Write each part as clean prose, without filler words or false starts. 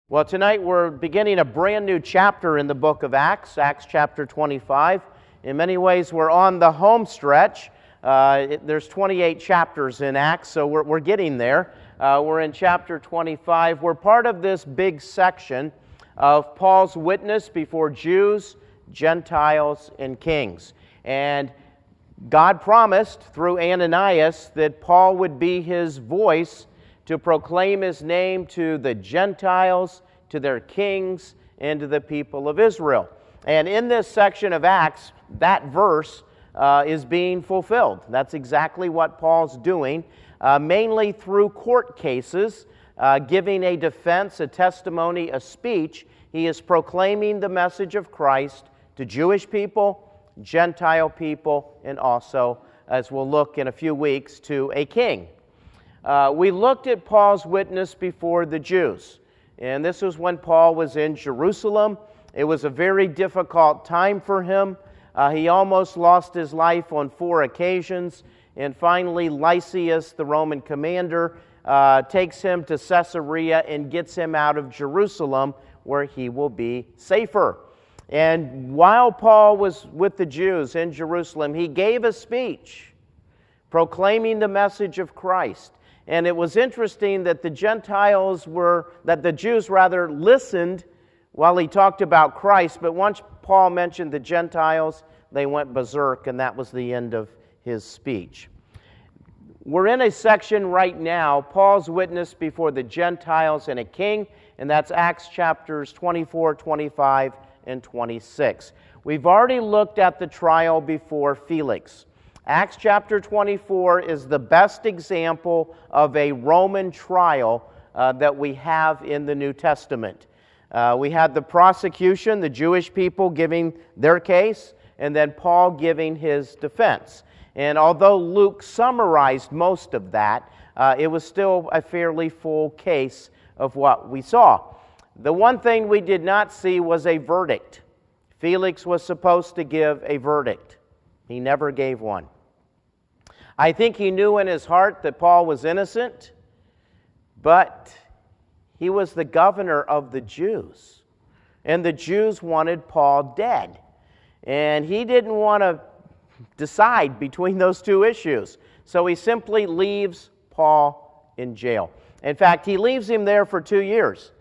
Well, tonight we're beginning a brand new chapter in the book of Acts, Acts chapter 25. In many ways, we're on the home stretch. There's 28 chapters in Acts, so we're getting there. We're in chapter 25. We're part of this big section of Paul's witness before Jews, Gentiles, and kings. And God promised through Ananias that Paul would be his voice to proclaim his name to the Gentiles, to their kings, and to the people of Israel. And in this section of Acts, that verse is being fulfilled. That's exactly what Paul's doing, mainly through court cases, giving a defense, a testimony, a speech. He is proclaiming the message of Christ to Jewish people, Gentile people, and also, as we'll look in a few weeks, to a king. We looked at Paul's witness before the Jews, and this was when Paul was in Jerusalem. It was a very difficult time for him. He almost lost his life on 4 occasions, and finally Lysias, the Roman commander, takes him to Caesarea and gets him out of Jerusalem, where he will be safer. And while Paul was with the Jews in Jerusalem, he gave a speech proclaiming the message of Christ. And it was interesting that the Jews listened while he talked about Christ, but once Paul mentioned the Gentiles, they went berserk, and that was the end of his speech. We're in a section right now, Paul's witness before the Gentiles and a king, and that's Acts chapters 24, 25, and 26. We've already looked at the trial before Felix. Acts chapter 24 is the best example of a Roman trial that we have in the New Testament. We had the prosecution, the Jewish people giving their case, and then Paul giving his defense. And although Luke summarized most of that, it was still a fairly full case of what we saw. The one thing we did not see was a verdict. Felix was supposed to give a verdict. He never gave one. I think he knew in his heart that Paul was innocent, but he was the governor of the Jews, and the Jews wanted Paul dead. And he didn't want to decide between those two issues, so he simply leaves Paul in jail. In fact, he leaves him there for 2 years.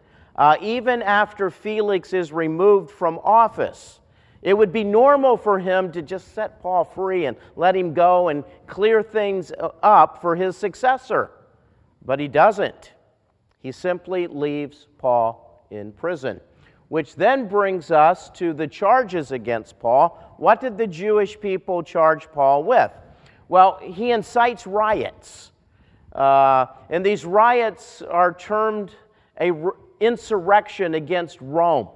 Even after Felix is removed from office, it would be normal for him to just set Paul free and let him go and clear things up for his successor. But he doesn't. He simply leaves Paul in prison, which then brings us to the charges against Paul. What did the Jewish people charge Paul with? Well, he incites riots. And these riots are termed an insurrection against Rome.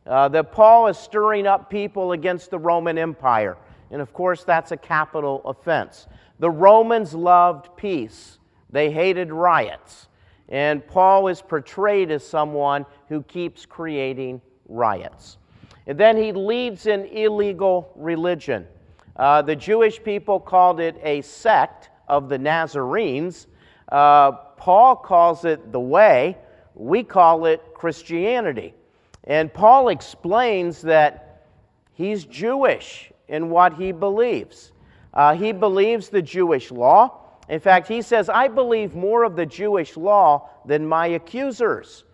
That Paul is stirring up people against the Roman Empire. And of course, that's a capital offense. The Romans loved peace. They hated riots. And Paul is portrayed as someone who keeps creating riots. And then he leads an illegal religion. The Jewish people called it a sect of the Nazarenes. Paul calls it the way. We call it Christianity. And Paul explains that he's Jewish in what he believes. He believes the Jewish law. In fact, he says, I believe more of the Jewish law than my accusers,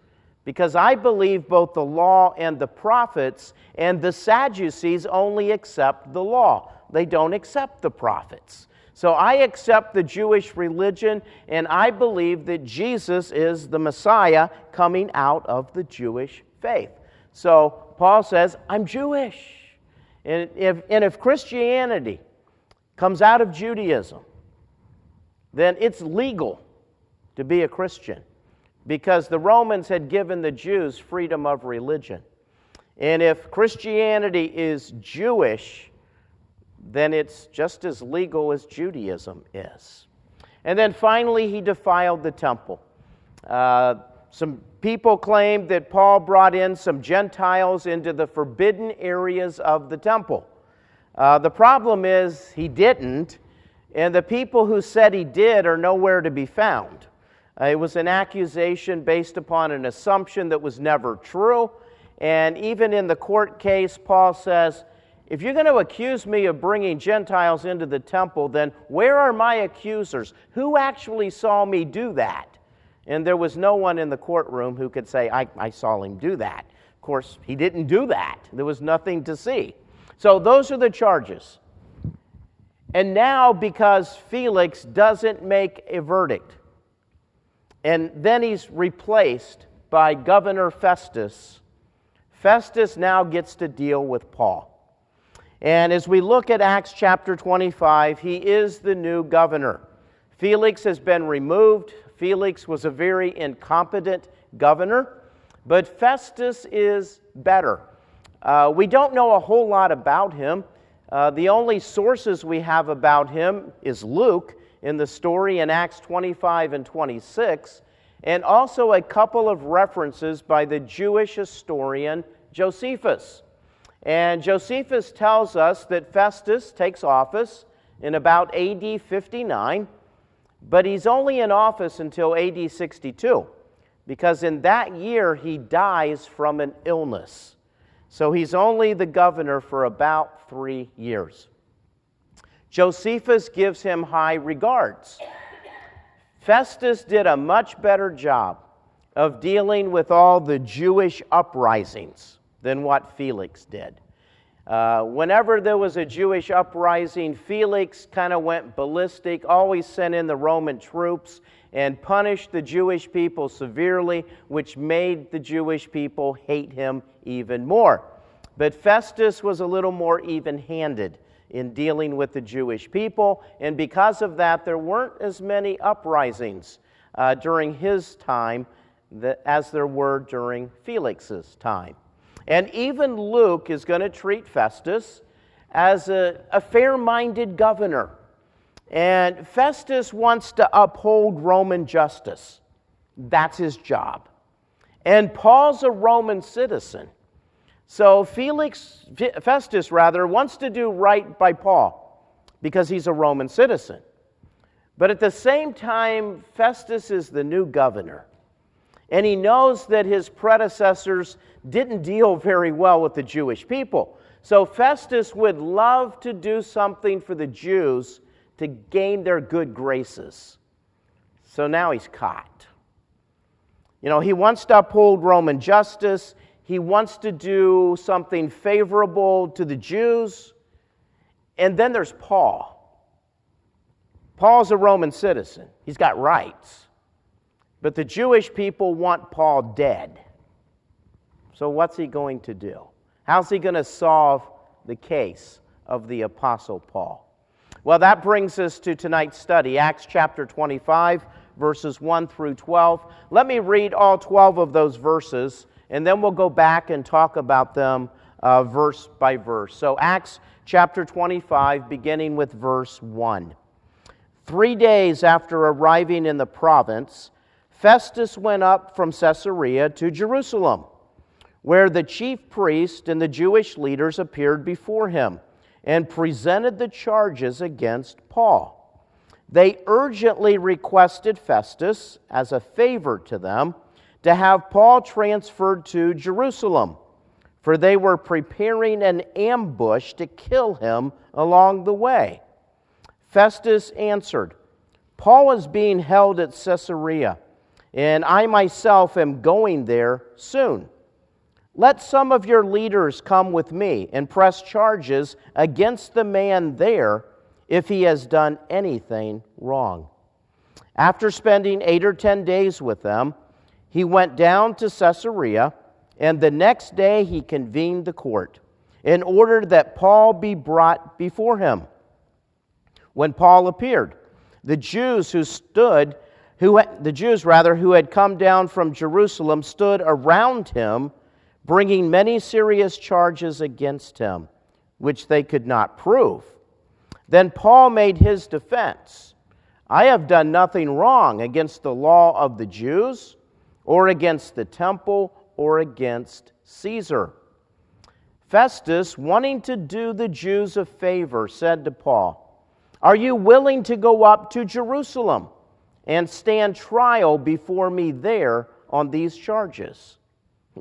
because I believe both the law and the prophets, and the Sadducees only accept the law. They don't accept the prophets. So I accept the Jewish religion, and I believe that Jesus is the Messiah coming out of the Jewish faith. So Paul says, I'm Jewish. And if Christianity comes out of Judaism, then it's legal to be a Christian, because the Romans had given the Jews freedom of religion. And if Christianity is Jewish, then it's just as legal as Judaism is. And then finally, he defiled the temple. Some people claimed that Paul brought in some Gentiles into the forbidden areas of the temple. The problem is he didn't, and the people who said he did are nowhere to be found. It was an accusation based upon an assumption that was never true. And even in the court case, Paul says, if you're going to accuse me of bringing Gentiles into the temple, then where are my accusers? Who actually saw me do that? And there was no one in the courtroom who could say, I saw him do that. Of course, he didn't do that. There was nothing to see. So those are the charges. And now, because Felix doesn't make a verdict, and then he's replaced by Governor Festus, Festus now gets to deal with Paul. And as we look at Acts chapter 25, he is the new governor. Felix has been removed. Felix was a very incompetent governor, but Festus is better. We don't know a whole lot about him. The only sources we have about him is Luke in the story in Acts 25 and 26, and also a couple of references by the Jewish historian Josephus. And Josephus tells us that Festus takes office in about AD 59, but he's only in office until AD 62, because in that year he dies from an illness. So he's only the governor for about 3 years. Josephus gives him high regards. Festus did a much better job of dealing with all the Jewish uprisings than what Felix did. Whenever there was a Jewish uprising, Felix kind of went ballistic, always sent in the Roman troops and punished the Jewish people severely, which made the Jewish people hate him even more. But Festus was a little more even-handed in dealing with the Jewish people, and because of that, there weren't as many uprisings during his time as there were during Felix's time. And even Luke is going to treat Festus as a fair-minded governor. And Festus wants to uphold Roman justice. That's his job. And Paul's a Roman citizen. So Festus wants to do right by Paul because he's a Roman citizen. But at the same time, Festus is the new governor. And he knows that his predecessors didn't deal very well with the Jewish people. So Festus would love to do something for the Jews to gain their good graces. So now he's caught. He wants to uphold Roman justice. He wants to do something favorable to the Jews. And then there's Paul. Paul's a Roman citizen. He's got rights. But the Jewish people want Paul dead. So what's he going to do? How's he going to solve the case of the Apostle Paul? Well, that brings us to tonight's study, Acts chapter 25, verses 1 through 12. Let me read all 12 of those verses, and then we'll go back and talk about them verse by verse. So Acts chapter 25, beginning with verse 1. 3 days after arriving in the province, Festus went up from Caesarea to Jerusalem, where the chief priest and the Jewish leaders appeared before him and presented the charges against Paul. They urgently requested Festus, as a favor to them, to have Paul transferred to Jerusalem, for they were preparing an ambush to kill him along the way. Festus answered, Paul is being held at Caesarea, and I myself am going there soon. Let some of your leaders come with me and press charges against the man there if he has done anything wrong. After spending 8 or 10 days with them, he went down to Caesarea, and the next day he convened the court in order that Paul be brought before him. When Paul appeared, the Jews who had come down from Jerusalem stood around him, bringing many serious charges against him, which they could not prove. Then Paul made his defense. I have done nothing wrong against the law of the Jews, or against the temple, or against Caesar. Festus, wanting to do the Jews a favor, said to Paul, Are you willing to go up to Jerusalem and stand trial before me there on these charges?"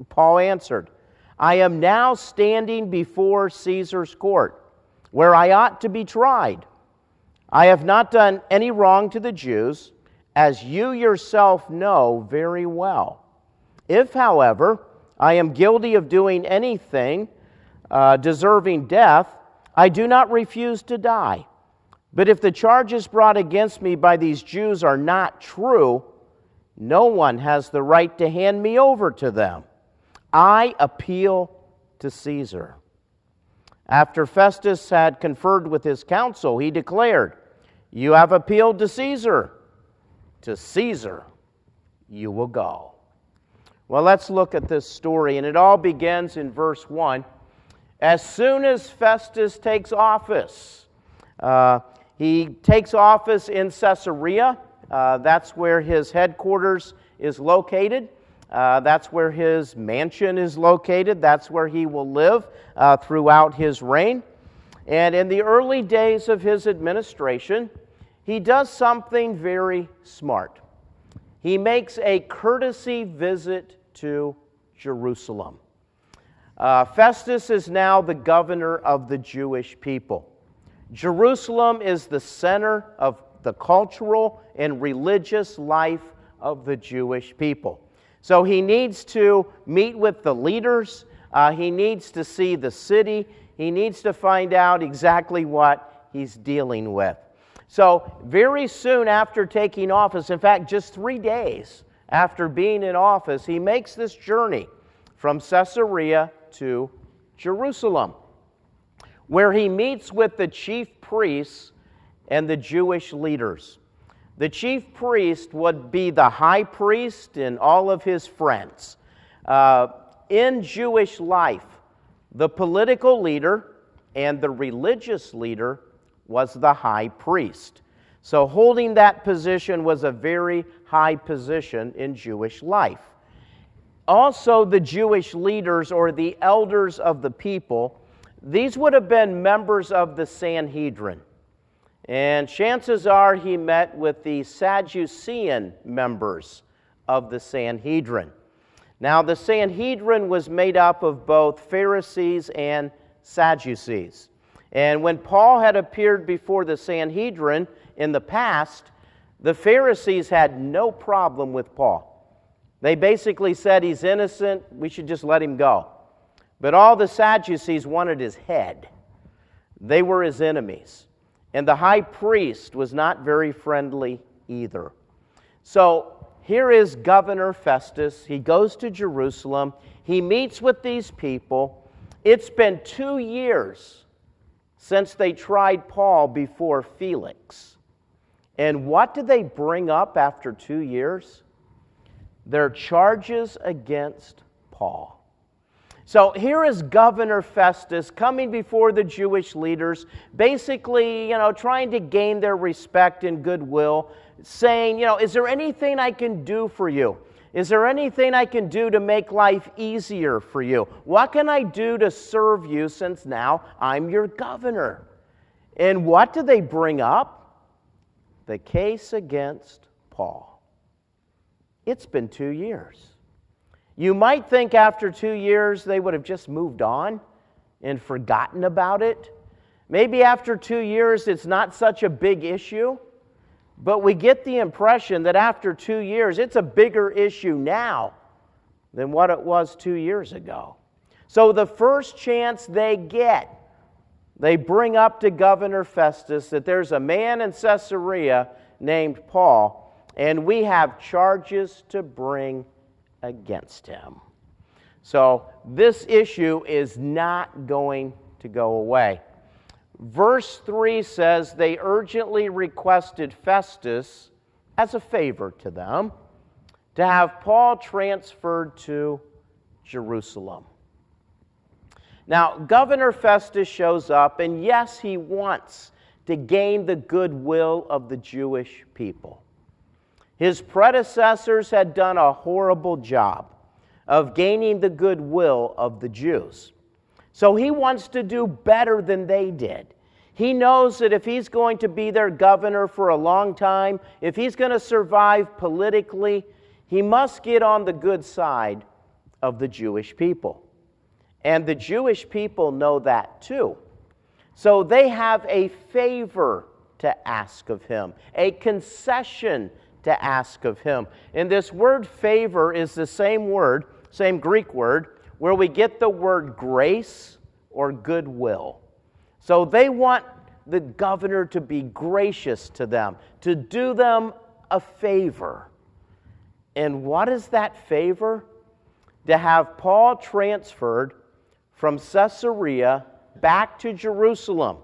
Paul answered, "I am now standing before Caesar's court, where I ought to be tried. I have not done any wrong to the Jews, as you yourself know very well. If, however, I am guilty of doing anything deserving death, I do not refuse to die. But if the charges brought against me by these Jews are not true, no one has the right to hand me over to them. I appeal to Caesar." After Festus had conferred with his council, he declared, "You have appealed to Caesar. To Caesar you will go." Well, let's look at this story, and it all begins in verse 1. As soon as Festus takes office, he takes office in Caesarea. That's where his headquarters is located. That's where his mansion is located. That's where he will live throughout his reign. And in the early days of his administration, he does something very smart. He makes a courtesy visit to Jerusalem. Festus is now the governor of the Jewish people. Jerusalem is the center of the cultural and religious life of the Jewish people. So he needs to meet with the leaders. He needs to see the city. He needs to find out exactly what he's dealing with. So very soon after taking office, in fact, just 3 days after being in office, he makes this journey from Caesarea to Jerusalem, where he meets with the chief priests and the Jewish leaders. The chief priest would be the high priest and all of his friends. In Jewish life, the political leader and the religious leader was the high priest. So holding that position was a very high position in Jewish life. Also, the Jewish leaders or the elders of the people, these would have been members of the Sanhedrin. And chances are he met with the Sadducean members of the Sanhedrin. Now, the Sanhedrin was made up of both Pharisees and Sadducees. And when Paul had appeared before the Sanhedrin in the past, the Pharisees had no problem with Paul. They basically said he's innocent, we should just let him go. But all the Sadducees wanted his head. They were his enemies. And the high priest was not very friendly either. So here is Governor Festus. He goes to Jerusalem. He meets with these people. It's been 2 years since they tried Paul before Felix. And what did they bring up after 2 years? Their charges against Paul. So here is Governor Festus coming before the Jewish leaders, basically, trying to gain their respect and goodwill, saying, is there anything I can do for you? Is there anything I can do to make life easier for you? What can I do to serve you since now I'm your governor? And what do they bring up? The case against Paul. It's been 2 years. You might think after 2 years they would have just moved on and forgotten about it. Maybe after 2 years it's not such a big issue. But we get the impression that after 2 years, it's a bigger issue now than what it was 2 years ago. So the first chance they get, they bring up to Governor Festus that there's a man in Caesarea named Paul, and we have charges to bring against him. So this issue is not going to go away. Verse 3 says, they urgently requested Festus, as a favor to them, to have Paul transferred to Jerusalem. Now, Governor Festus shows up, and yes, he wants to gain the goodwill of the Jewish people. His predecessors had done a horrible job of gaining the goodwill of the Jews. So he wants to do better than they did. He knows that if he's going to be their governor for a long time, if he's going to survive politically, he must get on the good side of the Jewish people. And the Jewish people know that too. So they have a favor to ask of him, a concession to ask of him. And this word favor is the same word, same Greek word, where we get the word grace or goodwill. So they want the governor to be gracious to them, to do them a favor. And what is that favor? To have Paul transferred from Caesarea back to Jerusalem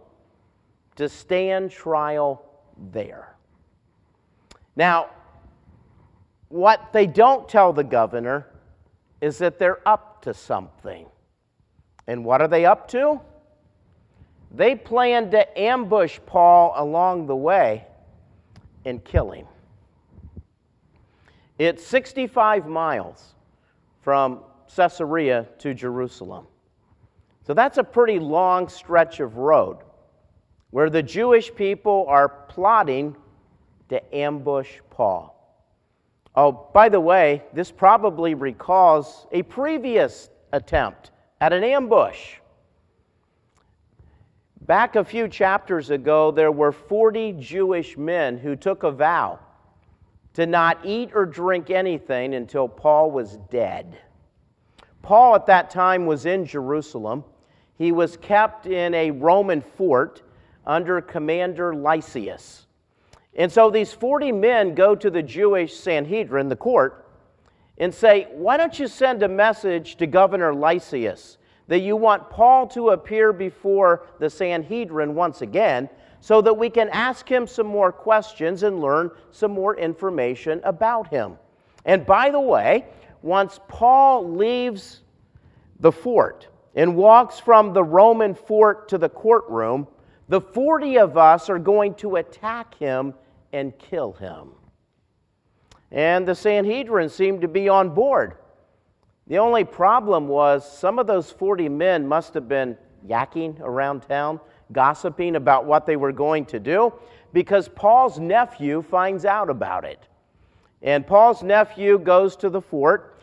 to stand trial there. Now, what they don't tell the governor is that they're up to something. And what are they up to? They plan to ambush Paul along the way and kill him. It's 65 miles from Caesarea to Jerusalem. So that's a pretty long stretch of road where the Jewish people are plotting to ambush Paul. Oh, by the way, this probably recalls a previous attempt at an ambush. Back a few chapters ago, there were 40 Jewish men who took a vow to not eat or drink anything until Paul was dead. Paul at that time was in Jerusalem. He was kept in a Roman fort under Commander Lysias. And so these 40 men go to the Jewish Sanhedrin, the court, and say, why don't you send a message to Governor Lysias that you want Paul to appear before the Sanhedrin once again so that we can ask him some more questions and learn some more information about him. And by the way, once Paul leaves the fort and walks from the Roman fort to the courtroom, the 40 of us are going to attack him and kill him. And the Sanhedrin seemed to be on board. The only problem was some of those 40 men must have been yakking around town, gossiping about what they were going to do, because Paul's nephew finds out about it. And Paul's nephew goes to the fort,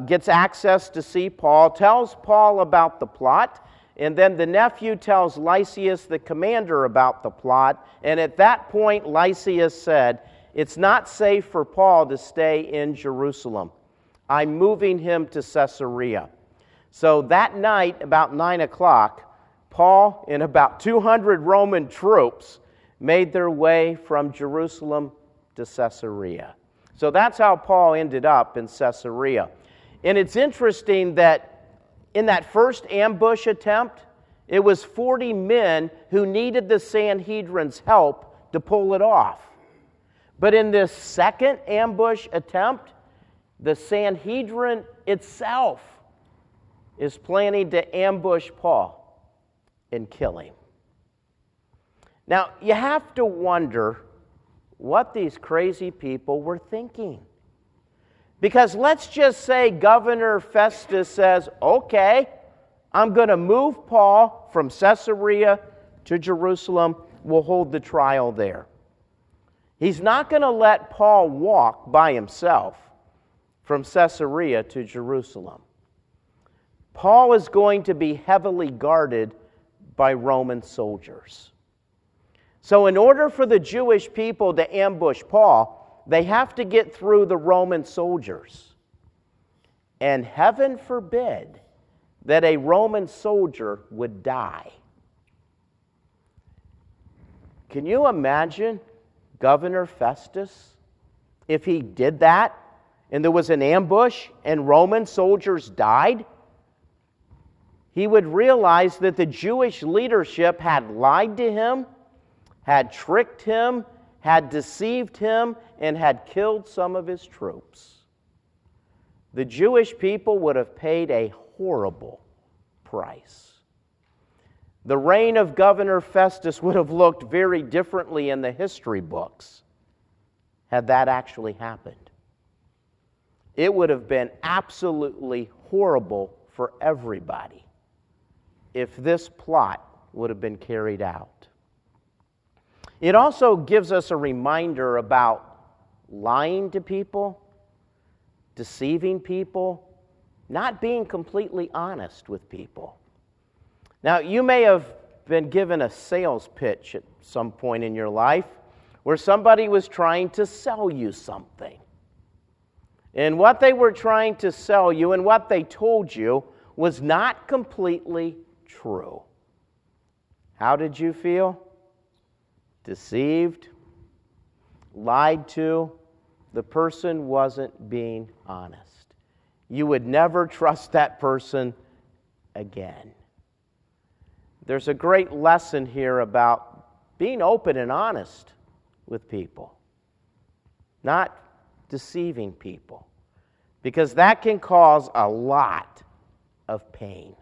gets access to see Paul, tells Paul about the plot, and then the nephew tells Lysias, the commander, about the plot. And at that point, Lysias said, it's not safe for Paul to stay in Jerusalem. I'm moving him to Caesarea. So that night, about 9 o'clock, Paul and about 200 Roman troops made their way from Jerusalem to Caesarea. So that's how Paul ended up in Caesarea. And it's interesting that in that first ambush attempt, it was 40 men who needed the Sanhedrin's help to pull it off. But in this second ambush attempt, the Sanhedrin itself is planning to ambush Paul and kill him. Now, you have to wonder what these crazy people were thinking. Because let's just say Governor Festus says, okay, I'm going to move Paul from Caesarea to Jerusalem. We'll hold the trial there. He's not going to let Paul walk by himself from Caesarea to Jerusalem. Paul is going to be heavily guarded by Roman soldiers. So in order for the Jewish people to ambush Paul, they have to get through the Roman soldiers. And heaven forbid that a Roman soldier would die. Can you imagine Governor Festus if he did that and there was an ambush and Roman soldiers died? He would realize that the Jewish leadership had lied to him, had tricked him, had deceived him, and had killed some of his troops. The Jewish people would have paid a horrible price. The reign of Governor Festus would have looked very differently in the history books had that actually happened. It would have been absolutely horrible for everybody if this plot would have been carried out. It also gives us a reminder about lying to people, deceiving people, not being completely honest with people. Now, you may have been given a sales pitch at some point in your life where somebody was trying to sell you something. And what they were trying to sell you and what they told you was not completely true. How did you feel? Deceived, lied to. The person wasn't being honest. You would never trust that person again. There's a great lesson here about being open and honest with people, not deceiving people, because that can cause a lot of pain.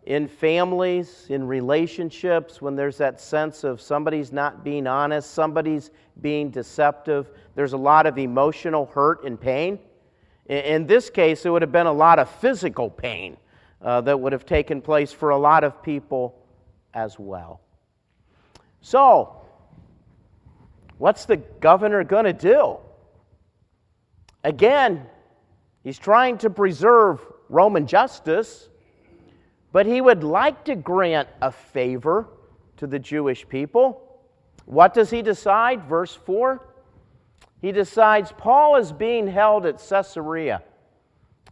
In families, in relationships, when there's that sense of somebody's not being honest, somebody's being deceptive, there's a lot of emotional hurt and pain. In this case, it would have been a lot of physical pain that would have taken place for a lot of people as well. So, what's the governor going to do? Again, he's trying to preserve Roman justice, but he would like to grant a favor to the Jewish people. What does he decide? Verse 4. He decides, Paul is being held at Caesarea,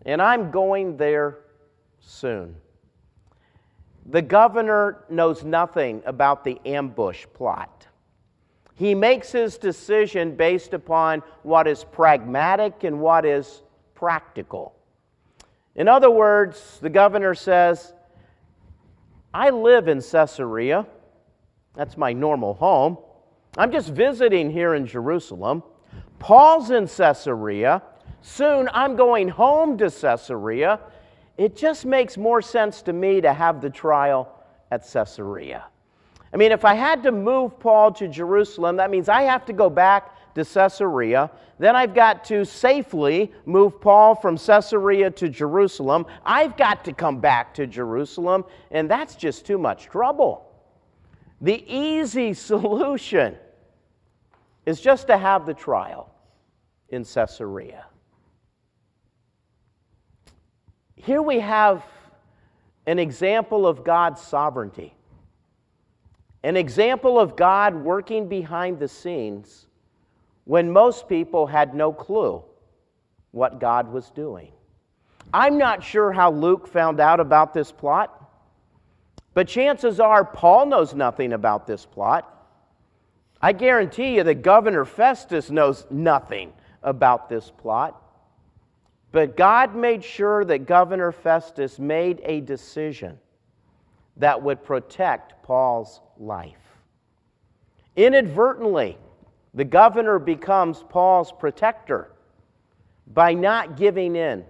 and I'm going there soon. The governor knows nothing about the ambush plot. He makes his decision based upon what is pragmatic and what is practical. In other words, the governor says, I live in Caesarea. That's my normal home. I'm just visiting here in Jerusalem. Paul's in Caesarea. Soon I'm going home to Caesarea. It just makes more sense to me to have the trial at Caesarea. I mean, if I had to move Paul to Jerusalem, that means I have to go back to Caesarea. Then I've got to safely move Paul from Caesarea to Jerusalem. I've got to come back to Jerusalem, and that's just too much trouble. The easy solution is just to have the trial in Caesarea. Here we have an example of God's sovereignty, an example of God working behind the scenes when most people had no clue what God was doing. I'm not sure how Luke found out about this plot, but chances are Paul knows nothing about this plot. I guarantee you that Governor Festus knows nothing about this plot. But God made sure that Governor Festus made a decision that would protect Paul's life. Inadvertently, the governor becomes Paul's protector by not giving in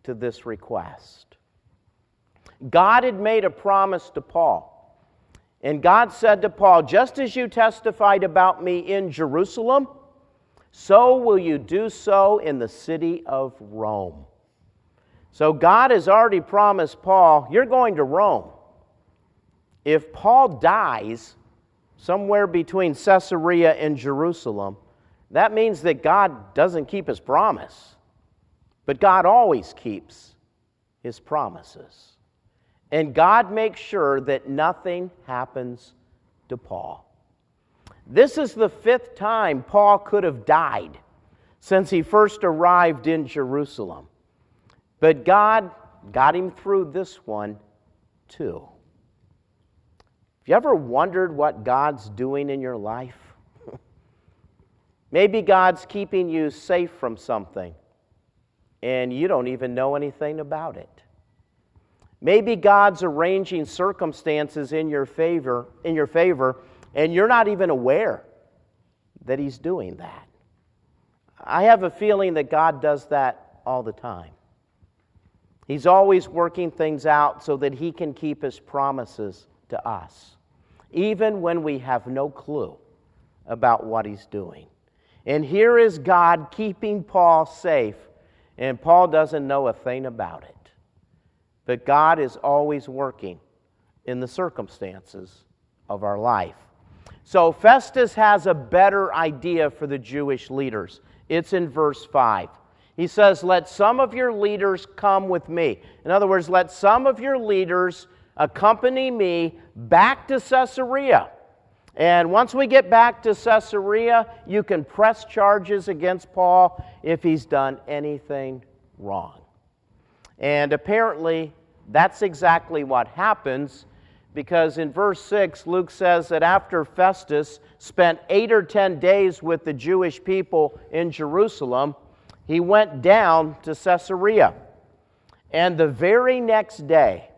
to this request. God had made a promise to Paul. And God said to Paul, just as you testified about me in Jerusalem, so will you do so in the city of Rome. So God has already promised Paul, you're going to Rome. If Paul dies somewhere between Caesarea and Jerusalem, that means that God doesn't keep his promise. But God always keeps his promises. And God makes sure that nothing happens to Paul. This is the 5th time Paul could have died since he first arrived in Jerusalem. But God got him through this one too. Have you ever wondered what God's doing in your life? Maybe God's keeping you safe from something and you don't even know anything about it. Maybe God's arranging circumstances in your favor, and you're not even aware that He's doing that. I have a feeling that God does that all the time. He's always working things out so that He can keep His promises to us, even when we have no clue about what He's doing. And here is God keeping Paul safe, and Paul doesn't know a thing about it. But God is always working in the circumstances of our life. So Festus has a better idea for the Jewish leaders. It's in verse 5. He says, let some of your leaders come with me. In other words, let some of your leaders accompany me back to Caesarea. And once we get back to Caesarea, you can press charges against Paul if he's done anything wrong. And apparently, that's exactly what happens, because in verse 6, Luke says that after Festus spent 8 or 10 days with the Jewish people in Jerusalem, he went down to Caesarea. And the very next day,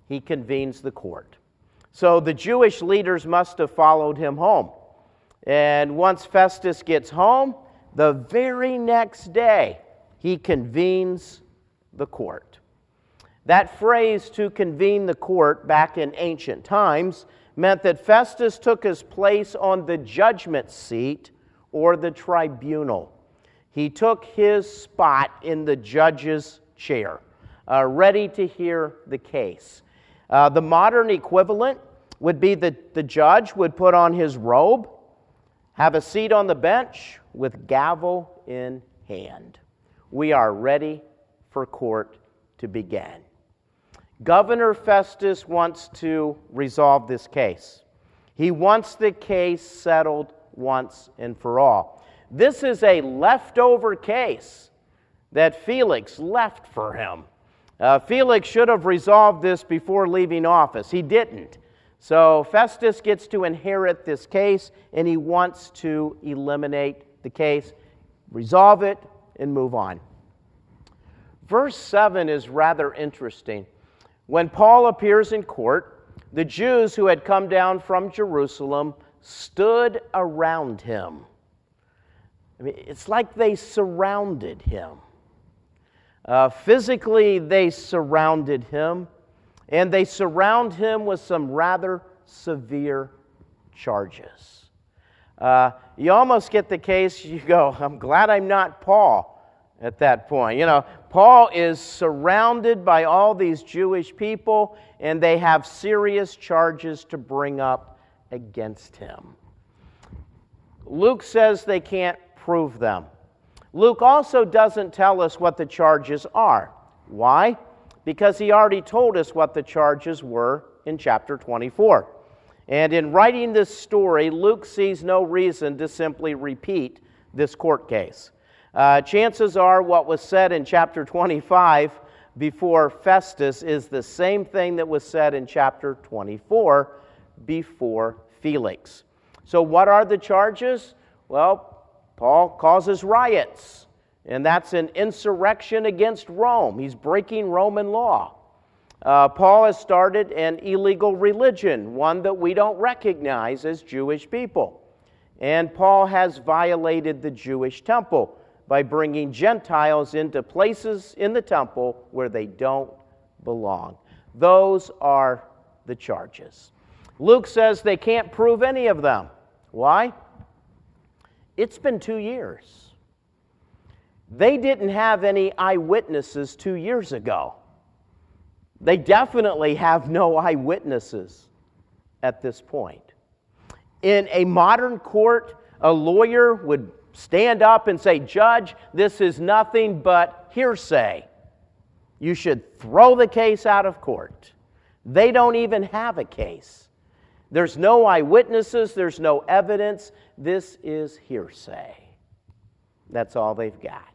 he convenes the court. So the Jewish leaders must have followed him home. And once Festus gets home, the very next day, he convenes the court. That phrase, to convene the court, back in ancient times, meant that Festus took his place on the judgment seat or the tribunal. He took his spot in the judge's chair, ready to hear the case. The modern equivalent would be that the judge would put on his robe, have a seat on the bench with gavel in hand. We are ready for court to begin. Governor Festus wants to resolve this case. He wants the case settled once and for all. This is a leftover case that Felix left for him. Felix should have resolved this before leaving office. He didn't. So Festus gets to inherit this case, and he wants to eliminate the case, resolve it, and move on. Verse 7 is rather interesting. When Paul appears in court, the Jews who had come down from Jerusalem stood around him. I mean, it's like they surrounded him. Physically, they surrounded him, and they surround him with some rather severe charges. You almost get the case, you go, I'm glad I'm not Paul at that point. You know, Paul is surrounded by all these Jewish people, and they have serious charges to bring up against him. Luke says they can't prove them. Luke also doesn't tell us what the charges are. Why? Because he already told us what the charges were in chapter 24. And in writing this story, Luke sees no reason to simply repeat this court case. Chances are what was said in chapter 25 before Festus is the same thing that was said in chapter 24 before Felix. So what are the charges? Well, Paul causes riots, and that's an insurrection against Rome. He's breaking Roman law. Paul has started an illegal religion, one that we don't recognize as Jewish people. And Paul has violated the Jewish temple by bringing Gentiles into places in the temple where they don't belong. Those are the charges. Luke says they can't prove any of them. Why? It's been 2 years. They didn't have any eyewitnesses 2 years ago. They definitely have no eyewitnesses at this point. In a modern court, a lawyer would stand up and say, "Judge, this is nothing but hearsay. You should throw the case out of court." They don't even have a case. There's no eyewitnesses, there's no evidence. This is hearsay. That's all they've got.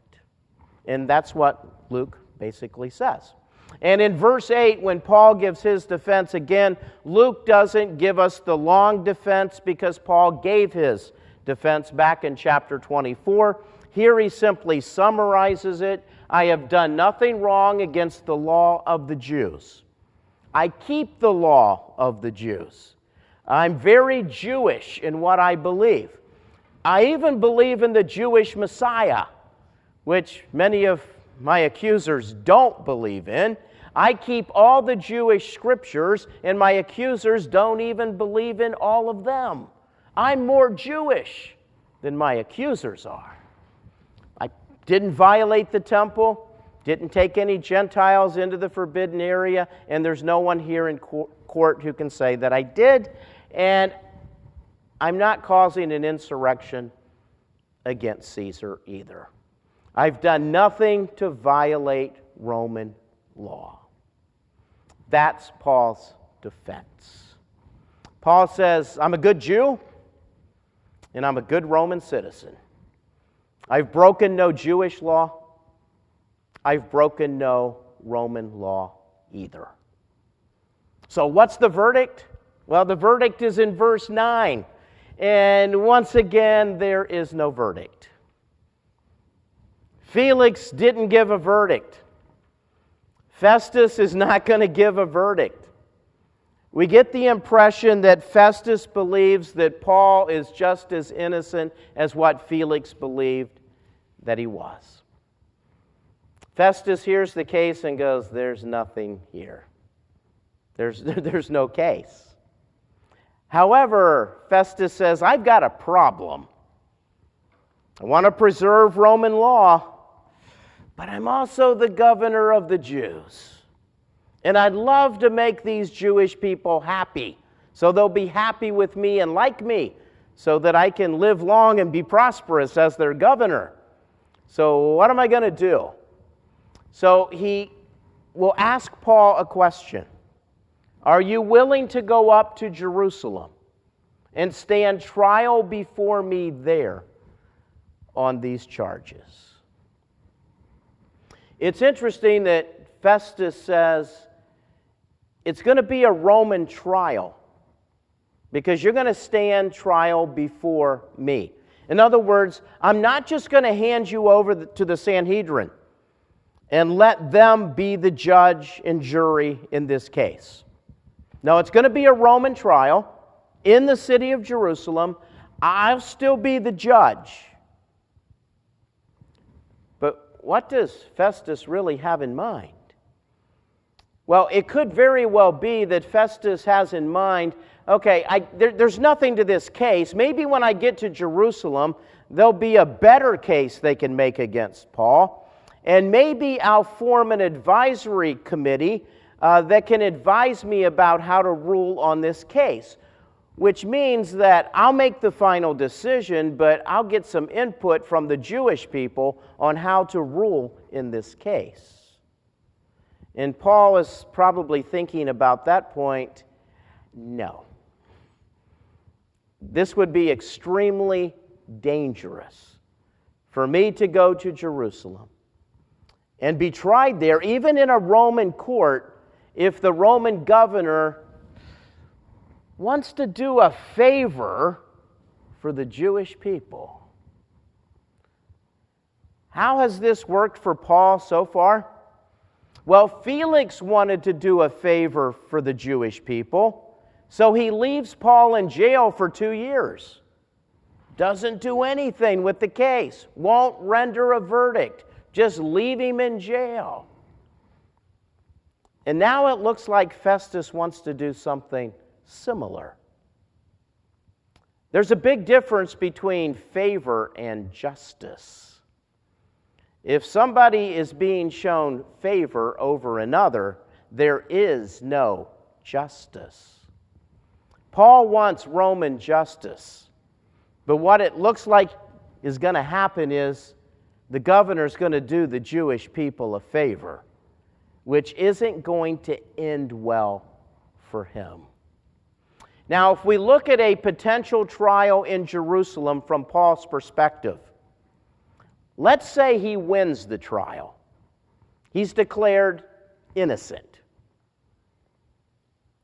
And that's what Luke basically says. And in verse 8, when Paul gives his defense again, Luke doesn't give us the long defense because Paul gave his defense back in chapter 24. Here he simply summarizes it. I have done nothing wrong against the law of the Jews. I keep the law of the Jews. I'm very Jewish in what I believe. I even believe in the Jewish Messiah, which many of my accusers don't believe in. I keep all the Jewish scriptures, and my accusers don't even believe in all of them. I'm more Jewish than my accusers are. I didn't violate the temple, didn't take any Gentiles into the forbidden area, and there's no one here in court who can say that I did. And I'm not causing an insurrection against Caesar either. I've done nothing to violate Roman law. That's Paul's defense. Paul says, I'm a good Jew, and I'm a good Roman citizen. I've broken no Jewish law. I've broken no Roman law either. So what's the verdict? Well, the verdict is in verse 9. And once again, there is no verdict. Felix didn't give a verdict. Festus is not going to give a verdict. We get the impression that Festus believes that Paul is just as innocent as what Felix believed that he was. Festus hears the case and goes, there's nothing here. There's no case. However, Festus says, I've got a problem. I want to preserve Roman law, but I'm also the governor of the Jews. And I'd love to make these Jewish people happy, so they'll be happy with me and like me, so that I can live long and be prosperous as their governor. So what am I going to do? So he will ask Paul a question. Are you willing to go up to Jerusalem and stand trial before me there on these charges? It's interesting that Festus says it's going to be a Roman trial because you're going to stand trial before me. In other words, I'm not just going to hand you over to the Sanhedrin and let them be the judge and jury in this case. No, it's going to be a Roman trial in the city of Jerusalem. I'll still be the judge. But what does Festus really have in mind? Well, it could very well be that Festus has in mind, okay, there's nothing to this case. Maybe when I get to Jerusalem, there'll be a better case they can make against Paul. And maybe I'll form an advisory committee that can advise me about how to rule on this case, which means that I'll make the final decision, but I'll get some input from the Jewish people on how to rule in this case. And Paul is probably thinking about that point, no. This would be extremely dangerous for me to go to Jerusalem and be tried there, even in a Roman court, if the Roman governor wants to do a favor for the Jewish people. How has this worked for Paul so far? Well, Felix wanted to do a favor for the Jewish people, so he leaves Paul in jail for 2 years. Doesn't do anything with the case, won't render a verdict, just leave him in jail. And now it looks like Festus wants to do something similar. There's a big difference between favor and justice. If somebody is being shown favor over another, there is no justice. Paul wants Roman justice, but what it looks like is going to happen is the governor's going to do the Jewish people a favor, which isn't going to end well for him. Now, if we look at a potential trial in Jerusalem from Paul's perspective, let's say he wins the trial. He's declared innocent.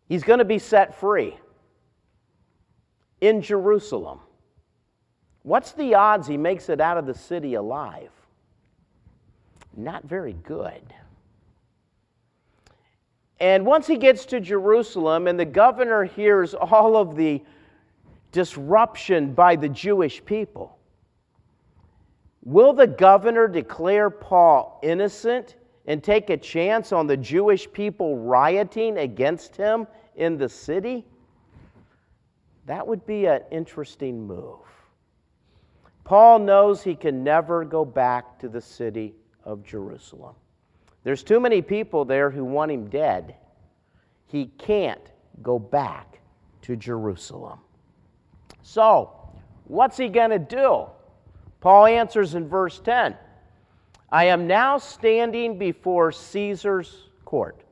He's going to be set free in Jerusalem. What's the odds he makes it out of the city alive? Not very good. And once he gets to Jerusalem and the governor hears all of the disruption by the Jewish people, will the governor declare Paul innocent and take a chance on the Jewish people rioting against him in the city? That would be an interesting move. Paul knows he can never go back to the city of Jerusalem. There's too many people there who want him dead. He can't go back to Jerusalem. So, what's he going to do? Paul answers in verse 10, I am now standing before Caesar's court.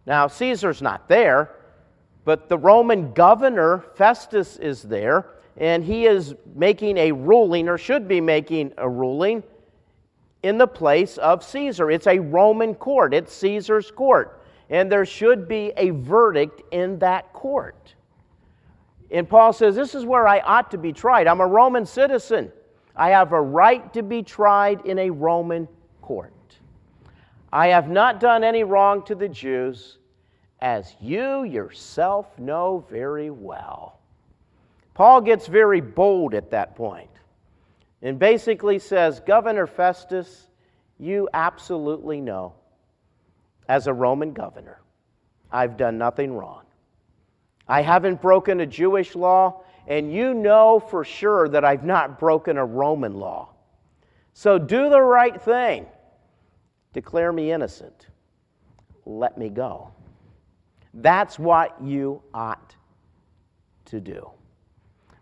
Now, Caesar's not there, but the Roman governor, Festus, is there, and he is making a ruling, or should be making a ruling, in the place of Caesar. It's a Roman court. It's Caesar's court. And there should be a verdict in that court. And Paul says, this is where I ought to be tried. I'm a Roman citizen. I have a right to be tried in a Roman court. I have not done any wrong to the Jews, as you yourself know very well. Paul gets very bold at that point and basically says, Governor Festus, you absolutely know, as a Roman governor, I've done nothing wrong. I haven't broken a Jewish law, and you know for sure that I've not broken a Roman law. So do the right thing. Declare me innocent. Let me go. That's what you ought to do.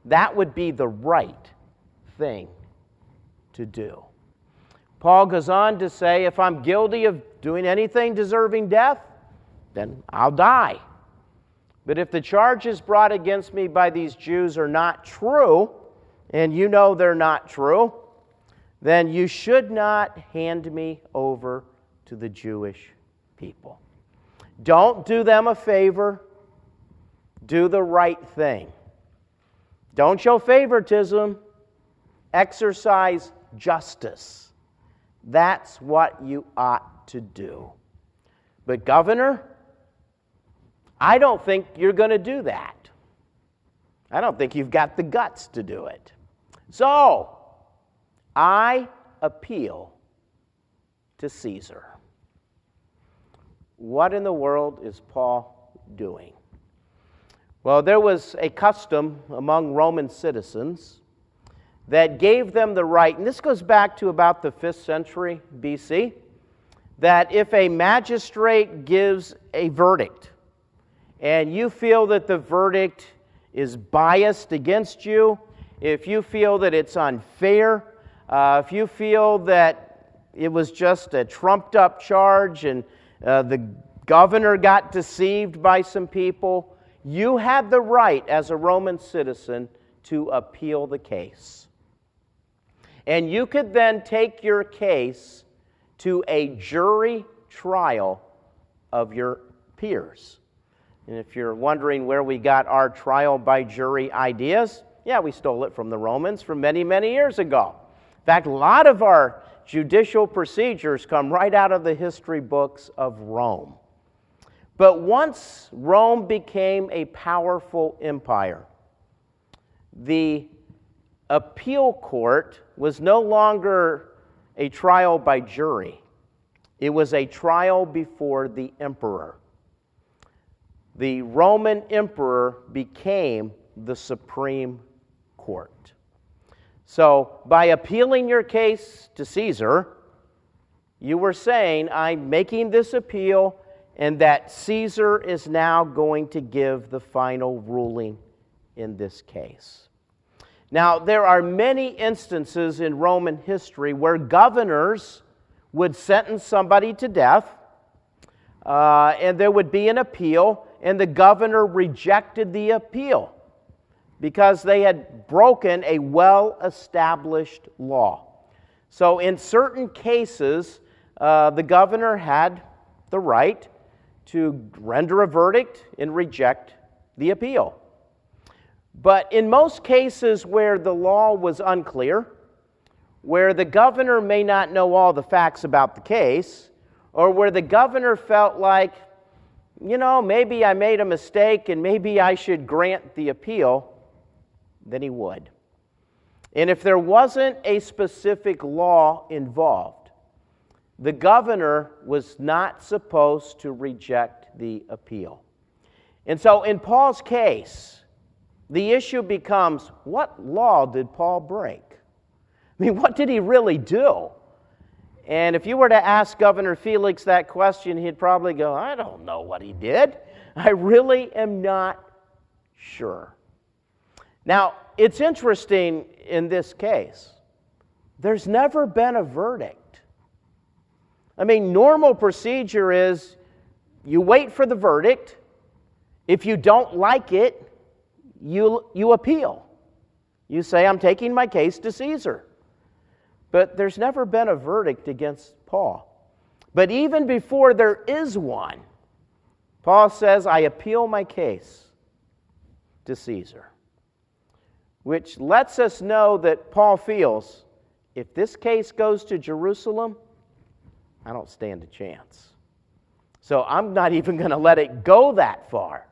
That would be the right thing to do. Paul goes on to say, if I'm guilty of doing anything deserving death, then I'll die. But if the charges brought against me by these Jews are not true, and you know they're not true, then you should not hand me over to the Jewish people. Don't do them a favor. Do the right thing. Don't show favoritism. Exercise justice. That's what you ought to do. But Governor, I don't think you're going to do that. I don't think you've got the guts to do it. So, I appeal to Caesar. What in the world is Paul doing? Well, there was a custom among Roman citizens that gave them the right, and this goes back to about the 5th century BC, that if a magistrate gives a verdict and you feel that the verdict is biased against you, if you feel that it's unfair, if you feel that it was just a trumped-up charge and the governor got deceived by some people, you had the right as a Roman citizen to appeal the case. And you could then take your case to a jury trial of your peers. And if you're wondering where we got our trial by jury ideas, yeah, we stole it from the Romans from many, many years ago. In fact, a lot of our judicial procedures come right out of the history books of Rome. But once Rome became a powerful empire, the appeal court was no longer a trial by jury. It was a trial before the emperor. The Roman emperor became the supreme court. So, by appealing your case to Caesar, you were saying, I'm making this appeal, and that Caesar is now going to give the final ruling in this case. Now, there are many instances in Roman history where governors would sentence somebody to death, and there would be an appeal, and the governor rejected the appeal because they had broken a well-established law. So in certain cases, the governor had the right to render a verdict and reject the appeal. But in most cases where the law was unclear, where the governor may not know all the facts about the case, or where the governor felt like, you know, maybe I made a mistake and maybe I should grant the appeal, then he would. And if there wasn't a specific law involved, the governor was not supposed to reject the appeal. And so in Paul's case, the issue becomes, what law did Paul break? I mean, what did he really do? And if you were to ask Governor Felix that question, he'd probably go, I don't know what he did. I really am not sure. Now, it's interesting in this case. There's never been a verdict. I mean, normal procedure is you wait for the verdict. If you don't like it, you appeal. You say, I'm taking my case to Caesar. But there's never been a verdict against Paul. But even before there is one, Paul says, I appeal my case to Caesar. Which lets us know that Paul feels, if this case goes to Jerusalem, I don't stand a chance. So I'm not even going to let it go that far.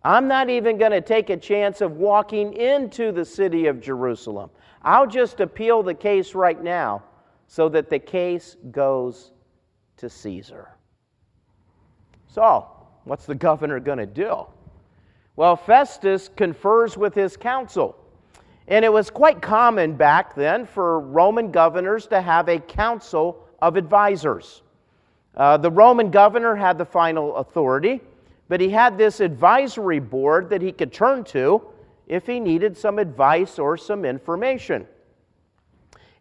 I'm not even going to take a chance of walking into the city of Jerusalem. I'll just appeal the case right now so that the case goes to Caesar. So, what's the governor going to do? Well, Festus confers with his council. And it was quite common back then for Roman governors to have a council of advisors. The Roman governor had the final authority, but he had this advisory board that he could turn to if he needed some advice or some information.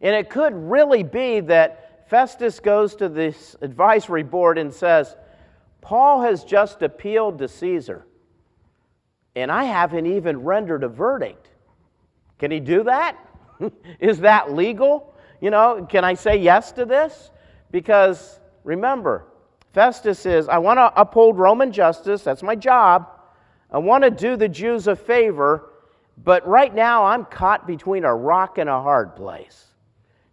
And it could really be that Festus goes to this advisory board and says, Paul has just appealed to Caesar, and I haven't even rendered a verdict. Can he do that? Is that legal? Can I say yes to this? Because remember, Festus says, I want to uphold Roman justice. That's my job. I want to do the Jews a favor, but right now I'm caught between a rock and a hard place.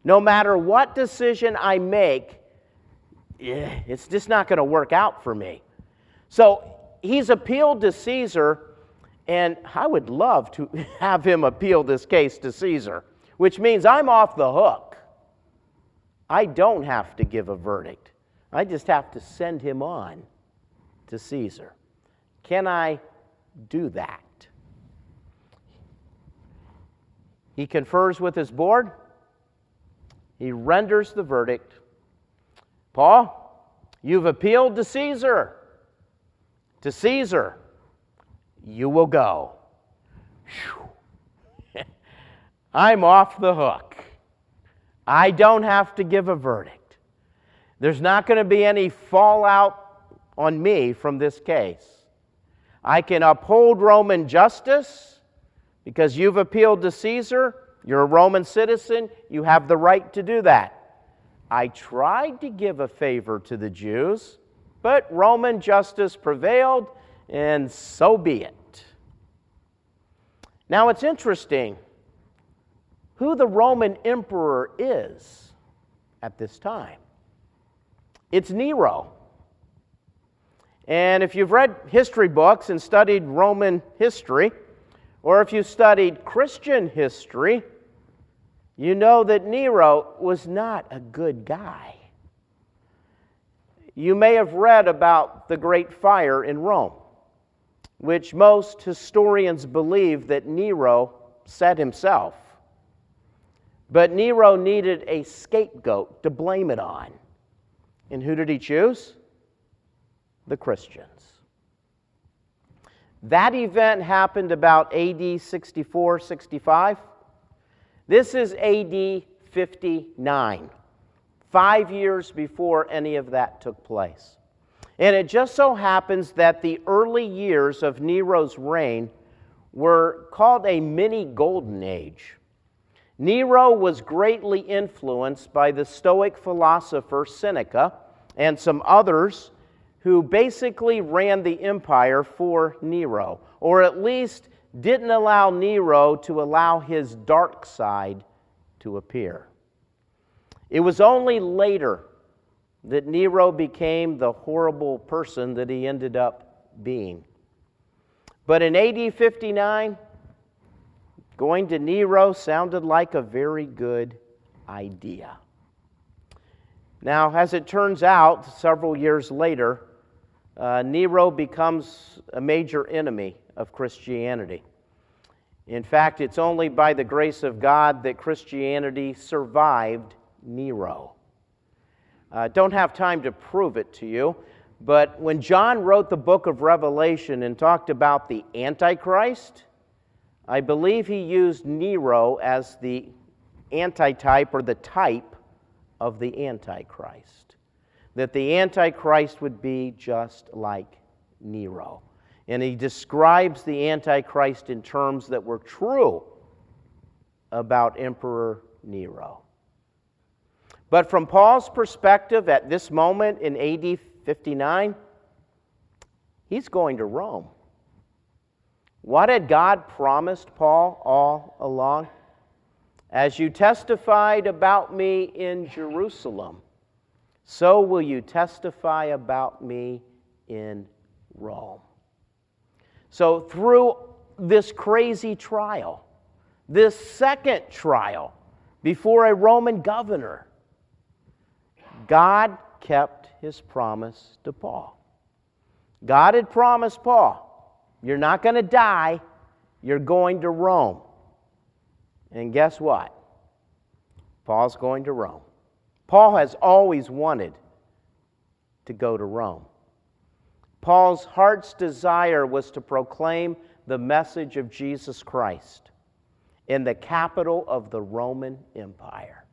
No matter what decision I make, it's just not going to work out for me. So he's appealed to Caesar, and I would love to have him appeal this case to Caesar, which means I'm off the hook. I don't have to give a verdict. I just have to send him on to Caesar. Can I do that? He confers with his board. He renders the verdict. Paul, you've appealed to Caesar. To Caesar, you will go. I'm off the hook. I don't have to give a verdict. There's not going to be any fallout on me from this case. I can uphold Roman justice because you've appealed to Caesar. You're a Roman citizen. You have the right to do that. I tried to give a favor to the Jews, but Roman justice prevailed, and so be it. Now it's interesting who the Roman emperor is at this time. It's Nero. And if you've read history books and studied Roman history, or if you studied Christian history, you know that Nero was not a good guy. You may have read about the Great Fire in Rome, which most historians believe that Nero set himself. But Nero needed a scapegoat to blame it on. And who did he choose? The Christians. That event happened about AD 64, 65. This is AD 59, 5 years before any of that took place. And it just so happens that the early years of Nero's reign were called a mini golden age. Nero was greatly influenced by the Stoic philosopher Seneca and some others who basically ran the empire for Nero, or at least didn't allow Nero to allow his dark side to appear. It was only later that Nero became the horrible person that he ended up being. But in AD 59, going to Nero sounded like a very good idea. Now, as it turns out, several years later, Nero becomes a major enemy of Christianity. In fact, it's only by the grace of God that Christianity survived Nero. Don't have time to prove it to you, but when John wrote the book of Revelation and talked about the Antichrist, I believe he used Nero as the antitype or the type of the Antichrist. That the Antichrist would be just like Nero. And he describes the Antichrist in terms that were true about Emperor Nero. But from Paul's perspective at this moment in AD 59, he's going to Rome. What had God promised Paul all along? As you testified about me in Jerusalem, so will you testify about me in Rome. So through this crazy trial, this second trial before a Roman governor, God kept his promise to Paul. God had promised Paul, you're not going to die, you're going to Rome. And guess what? Paul's going to Rome. Paul has always wanted to go to Rome. Paul's heart's desire was to proclaim the message of Jesus Christ in the capital of the Roman Empire.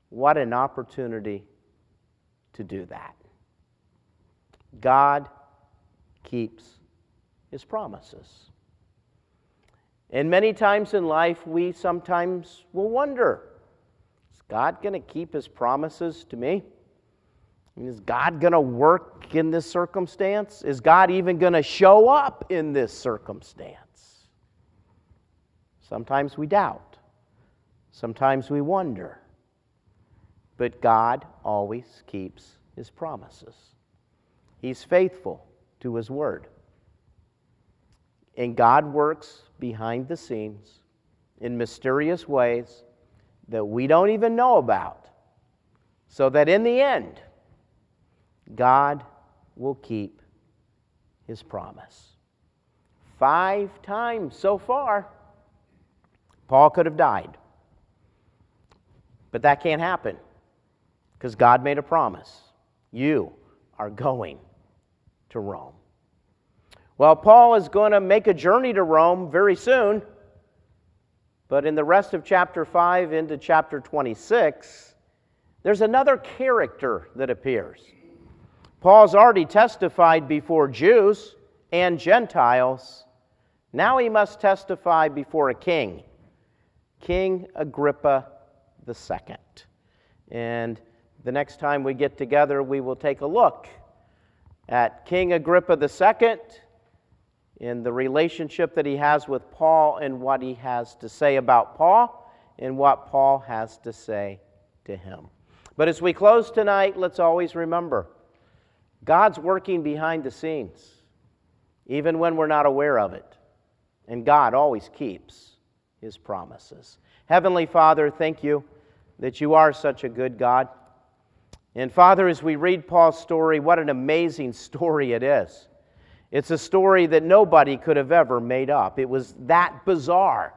What an opportunity to do that. God keeps his promises. And many times in life, we sometimes will wonder, is God going to keep his promises to me? Is God going to work in this circumstance? Is God even going to show up in this circumstance? Sometimes we doubt. Sometimes we wonder. But God always keeps his promises. He's faithful to his word. And God works behind the scenes in mysterious ways that we don't even know about, so that in the end, God will keep his promise. 5 times so far, Paul could have died. But that can't happen because God made a promise. You are going to Rome. Well, Paul is going to make a journey to Rome very soon, but in the rest of chapter 5 into chapter 26, there's another character that appears. Paul's already testified before Jews and Gentiles. Now he must testify before a king, King Agrippa II. And the next time we get together, we will take a look at King Agrippa II in the relationship that he has with Paul and what he has to say about Paul and what Paul has to say to him. But as we close tonight, let's always remember, God's working behind the scenes, even when we're not aware of it. And God always keeps his promises. Heavenly Father, thank you that you are such a good God. And Father, as we read Paul's story, what an amazing story it is. It's a story that nobody could have ever made up. It was that bizarre.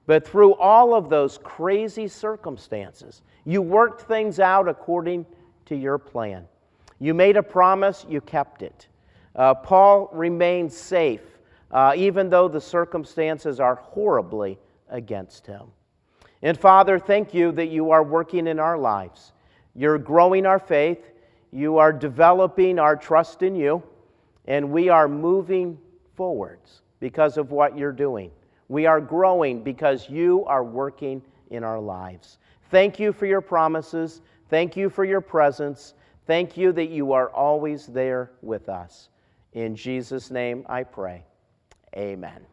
But through all of those crazy circumstances, you worked things out according to your plan. You made a promise, you kept it. Paul remained safe, even though the circumstances are horribly against him. And Father, thank you that you are working in our lives. You're growing our faith. You are developing our trust in you. And we are moving forwards because of what you're doing. We are growing because you are working in our lives. Thank you for your promises. Thank you for your presence. Thank you that you are always there with us. In Jesus' name I pray. Amen.